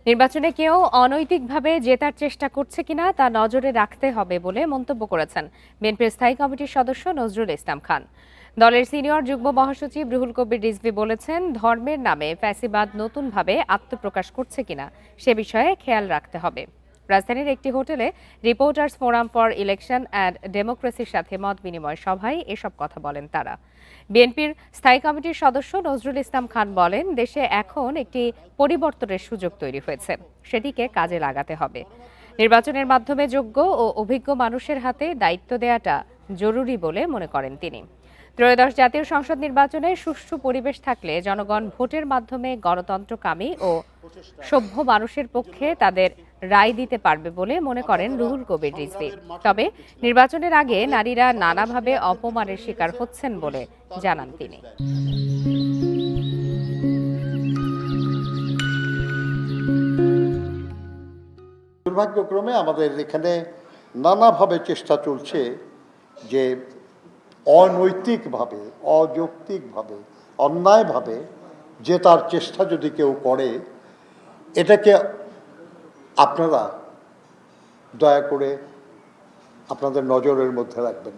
নির্বাচনে কেউ অনৈতিকভাবে জেতার চেষ্টা করছে কিনা তা নজরে রাখতে হবে বলে মন্তব্য করেছেন বিএনপির স্থায়ী কমিটির সদস্য নজরুল ইসলাম খান। দলের সিনিয়র যুগ্ম মহাসচিব রুহুল কবির রিজভী বলেছেন, ধর্মের নামে ফ্যাসিবাদ নতুনভাবে আত্মপ্রকাশ করছে কিনা সে বিষয়ে খেয়াল রাখতে হবে। রাজধানীর একটি হোটেলে reporters forum for election and ডেমোক্রেসির সাথে মত বিনিময় সভায় এসব কথা বলেন তারা। বিএনপির স্থায়ী কমিটির সদস্য নজরুল ইসলাম খান বলেন, দেশে এখন একটি পরিবর্তনের সুযোগ তৈরি হয়েছে, সেটিকে কাজে লাগাতে হবে। নির্বাচনের মাধ্যমে যোগ্য ও অভিজ্ঞ মানুষের হাতে দায়িত্ব দেওয়াটা জরুরি বলে মনে করেন তিনি। ত্রয়োদশ জাতীয় সংসদ নির্বাচনে সুষ্ঠু পরিবেশ থাকলে জনগণ ভোটের মাধ্যমে গণতন্ত্রকামী ও সভ্য মানুষের পক্ষে তাদের রায় দিতে পারবে বলে মনে করেন রুহুল কবির রিজভী। তবে নির্বাচনের আগে নারীরা নানাভাবে অপমানের শিকার হচ্ছেন বলে জানান তিনি। দুর্ভাগ্যক্রমে আমাদের এখানে নানাভাবে চেষ্টা চলছে যে অনৈতিকভাবে, অযৌক্তিকভাবে, অন্যায়ভাবে জেতার চেষ্টা যদি কেউ করে, এটাকে আপনারা দয়া করে আপনাদের নজরের মধ্যে রাখবেন।